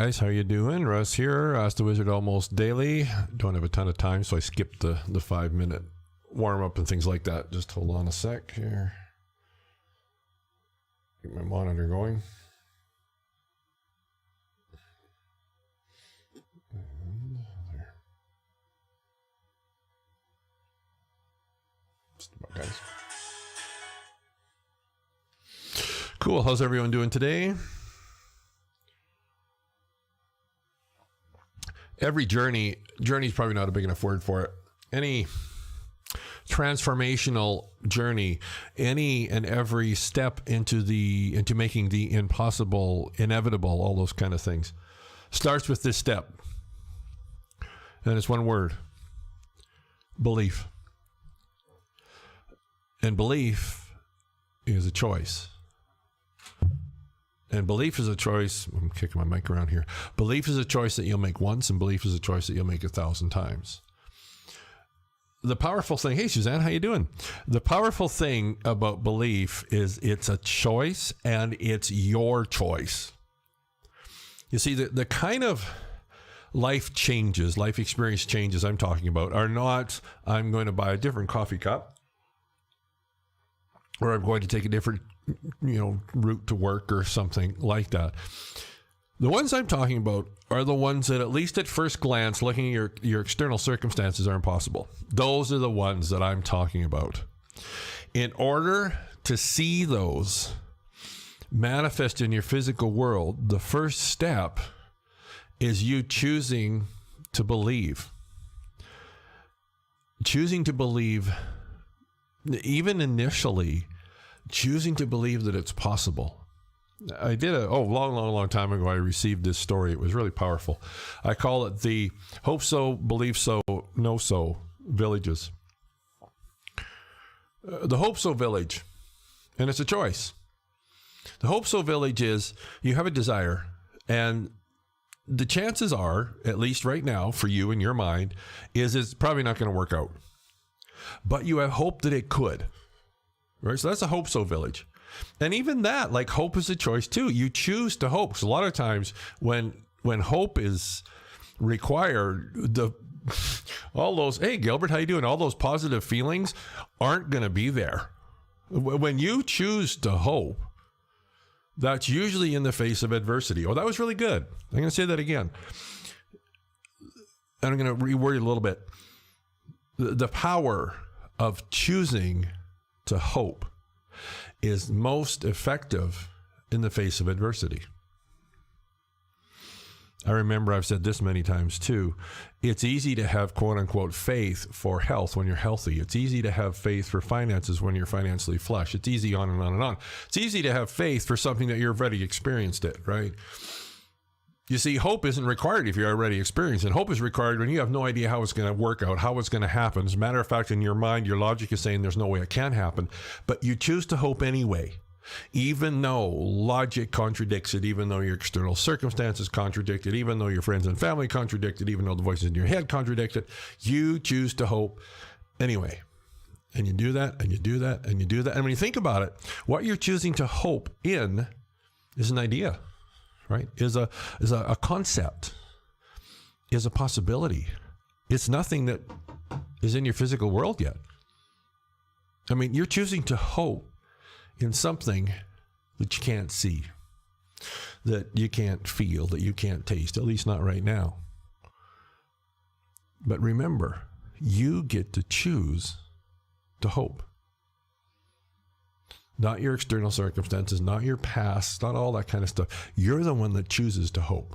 guys, how you doing? Russ here, Ask the Wizard almost daily. Don't have a ton of time, so I skipped the 5-minute warm-up and things like that. Just hold on a sec here. Get my monitor going. And there. Just about, guys. Cool, how's everyone doing today? Every journey is probably not a big enough word for it. Any transformational journey, any and every step into making the impossible inevitable, all those kind of things, starts with this step. And it's one word: belief. And belief is a choice. And belief is a choice. I'm kicking my mic around here. Belief is a choice that you'll make once, and belief is a choice that you'll make 1,000 times. The powerful thing, hey Suzanne, how you doing? The powerful thing about belief is it's a choice, and it's your choice. You see, the kind of life changes, life experience changes I'm talking about are not, I'm going to buy a different coffee cup, or I'm going to take a different route to work or something like that. The ones I'm talking about are the ones that, at least at first glance, looking at your external circumstances, are impossible. Those are the ones that I'm talking about. In order to see those manifest in your physical world, the first step is you choosing to believe. Choosing to believe, even initially, choosing to believe that it's possible. I did long time ago, I received this story. It was really powerful. I call it the hope so, believe so, know so villages. The hope so village, and it's a choice. The hope so village is you have a desire, and the chances are, at least right now for you in your mind, is it's probably not going to work out. But you have hope that it could. Right? So that's a hope so village. And even that, like, hope is a choice too. You choose to hope. So a lot of times when hope is required, all those, hey Gilbert, how you doing? All those positive feelings aren't going to be there. When you choose to hope, that's usually in the face of adversity. Oh, that was really good. I'm going to say that again. And I'm going to reword it a little bit. The power of choosing to hope is most effective in the face of adversity. I remember I've said this many times too. It's easy to have quote unquote faith for health when you're healthy. It's easy to have faith for finances when you're financially flush. It's easy on and on and on. It's easy to have faith for something that you've already experienced it, right? You see, hope isn't required if you're already experienced it. Hope is required when you have no idea how it's going to work out, how it's going to happen. As a matter of fact, in your mind, your logic is saying there's no way it can happen, but you choose to hope anyway, even though logic contradicts it, even though your external circumstances contradict it, even though your friends and family contradict it, even though the voices in your head contradict it. You choose to hope anyway. And you do that, and you do that, and you do that. And when you think about it, what you're choosing to hope in is an idea. Right? Is a concept, is a possibility. It's nothing that is in your physical world yet. I mean, you're choosing to hope in something that you can't see, that you can't feel, that you can't taste, at least not right now. But remember, you get to choose to hope. Not your external circumstances, not your past, not all that kind of stuff. You're the one that chooses to hope.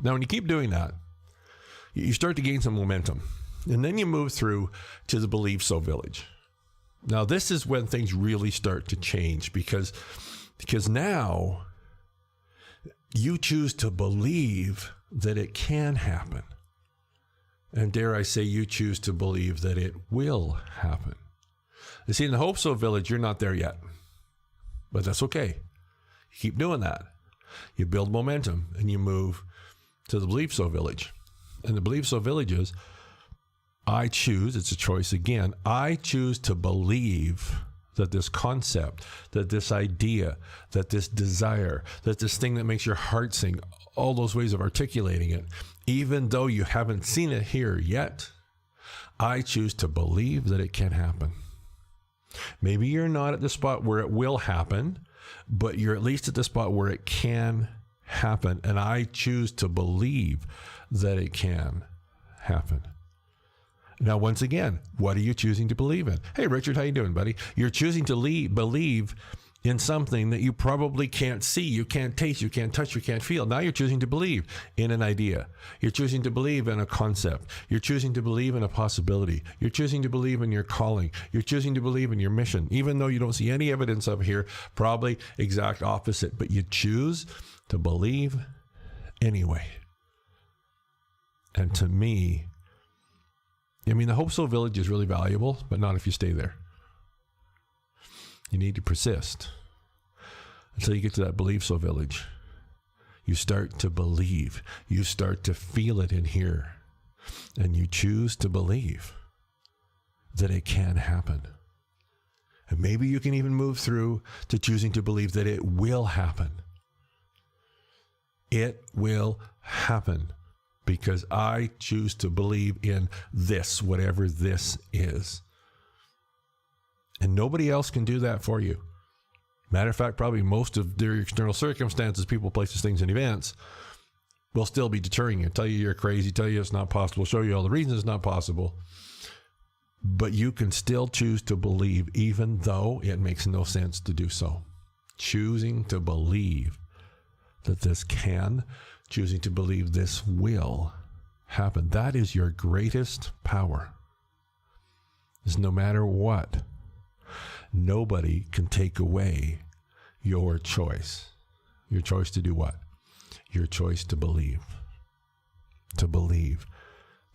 Now, when you keep doing that, you start to gain some momentum. And then you move through to the believe so village. Now, this is when things really start to change because now you choose to believe that it can happen. And dare I say, you choose to believe that it will happen. You see, in the hope so village, you're not there yet, but that's okay. You keep doing that. You build momentum and you move to the believe so village. And the believe so village is, I choose, it's a choice again, I choose to believe that this concept, that this idea, that this desire, that this thing that makes your heart sing, all those ways of articulating it, even though you haven't seen it here yet, I choose to believe that it can happen. Maybe you're not at the spot where it will happen, but you're at least at the spot where it can happen. And I choose to believe that it can happen. Now, once again, what are you choosing to believe in? Hey, Richard, how you doing, buddy? You're choosing to believe in something that you probably can't see, you can't taste, you can't touch, you can't feel. Now you're choosing to believe in an idea. You're choosing to believe in a concept. You're choosing to believe in a possibility. You're choosing to believe in your calling. You're choosing to believe in your mission, even though you don't see any evidence of it here, probably exact opposite. But you choose to believe anyway. And to me, I mean, the Hope Soul Village is really valuable, but not if you stay there. You need to persist until you get to that Believe So Village. You start to believe. You start to feel it in here. And you choose to believe that it can happen. And maybe you can even move through to choosing to believe that it will happen. It will happen. Because I choose to believe in this, whatever this is. And nobody else can do that for you. Matter of fact, probably most of their external circumstances, people, places, things, and events will still be deterring you, tell you you're crazy, tell you it's not possible, show you all the reasons it's not possible. But you can still choose to believe, even though it makes no sense to do so. Choosing to believe that this can, choosing to believe this will happen. That is your greatest power. Is no matter what, nobody can take away your choice. Your choice to do what? Your choice to believe. To believe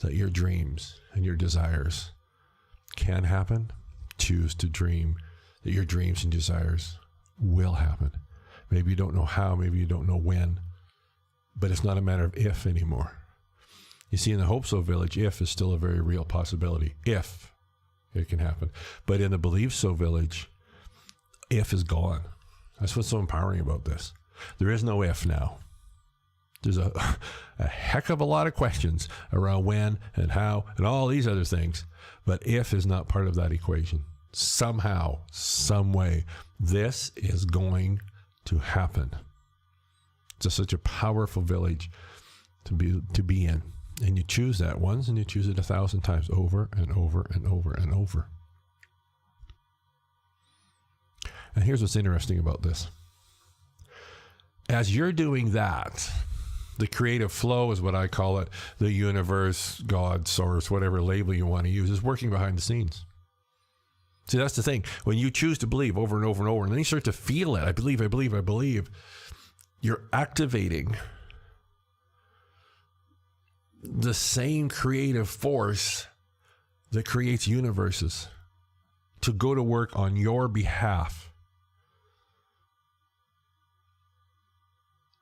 that your dreams and your desires can happen. Choose to dream that your dreams and desires will happen. Maybe you don't know how, maybe you don't know when, but it's not a matter of if anymore. You see, in the Hope So Village, if is still a very real possibility. If it can happen. But in the Believe So Village, if is gone. That's what's so empowering about this. There is no if now. There's a heck of a lot of questions around when and how and all these other things. But if is not part of that equation. Somehow, some way, this is going to happen. It's just such a powerful village to be in. And you choose that once and you choose it 1,000 times over and over and over and over. And here's what's interesting about this. As you're doing that, the creative flow is what I call it, the universe, God, source, whatever label you want to use, is working behind the scenes. See, that's the thing. When you choose to believe over and over and over, and then you start to feel it, I believe, I believe, I believe, you're activating the same creative force that creates universes to go to work on your behalf.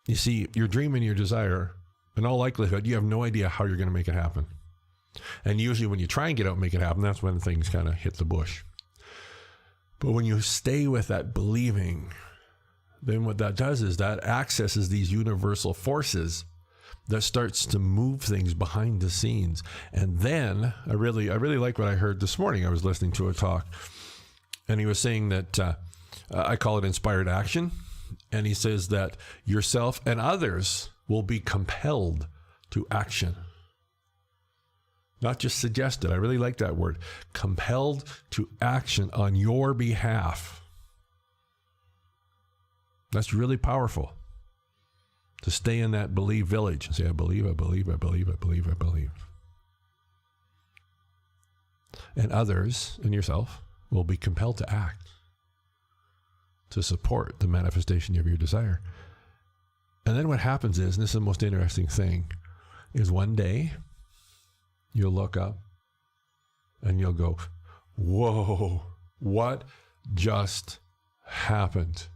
You see, your dream and your desire, in all likelihood, you have no idea how you're going to make it happen. And usually when you try and get out and make it happen, that's when things kind of hit the bush. But when you stay with that believing, then what that does is that accesses these universal forces that starts to move things behind the scenes. And then I really like what I heard this morning. I was listening to a talk, and he was saying that I call it inspired action. And he says that yourself and others will be compelled to action. Not just suggested. I really like that word. Compelled to action on your behalf. That's really powerful. To stay in that believe village and say, I believe, I believe, I believe, I believe, I believe. And others and yourself will be compelled to act to support the manifestation of your desire. And then what happens is, and this is the most interesting thing, is one day you'll look up and you'll go, whoa, what just happened?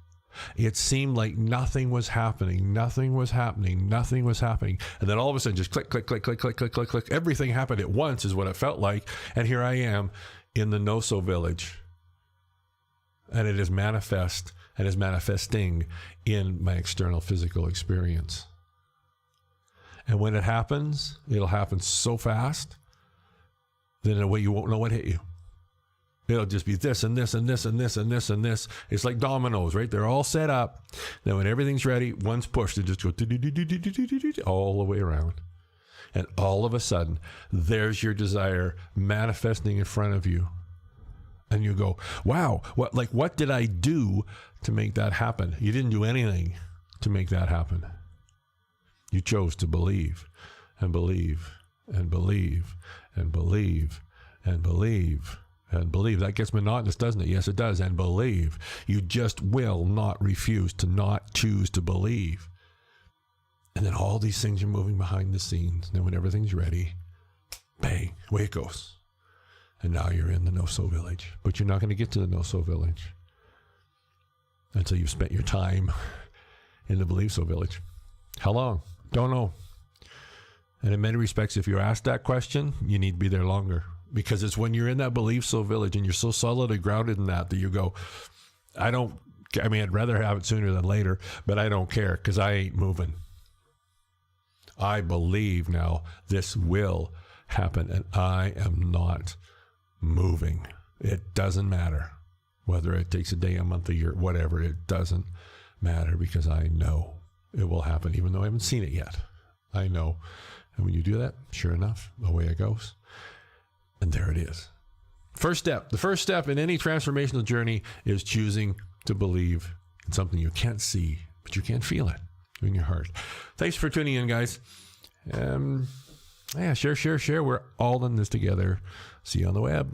It seemed like nothing was happening, nothing was happening, nothing was happening. And then all of a sudden, just click, click, click, click, click, click, click, click. Everything happened at once is what it felt like. And here I am in the No-So village. And it is manifest and is manifesting in my external physical experience. And when it happens, it'll happen so fast, then in a way you won't know what hit you. It'll just be this and this and this and this and this and this. It's like dominoes, right? They're all set up. Then when everything's ready, one's pushed, they just go all the way around. And all of a sudden, there's your desire manifesting in front of you. And you go, wow, what did I do to make that happen? You didn't do anything to make that happen. You chose to believe and believe and believe and believe and believe and believe. That gets monotonous, doesn't it? Yes, it does. And believe. You just will not refuse to not choose to believe. And then all these things are moving behind the scenes. And then when everything's ready, bang, away it goes. And now you're in the no-so village. But you're not going to get to the no-so village until you've spent your time in the believe-so village. How long? Don't know. And in many respects, if you're asked that question, you need to be there longer. Because it's when you're in that believe-so village and you're so solidly grounded in that you go, I'd rather have it sooner than later, but I don't care because I ain't moving. I believe now this will happen and I am not moving. It doesn't matter whether it takes a day, a month, a year, whatever. It doesn't matter because I know it will happen, even though I haven't seen it yet. I know. And when you do that, sure enough, away it goes. And there it is. First step. The first step in any transformational journey is choosing to believe in something you can't see, but you can feel it in your heart. Thanks for tuning in, guys. Share. We're all in this together. See you on the web.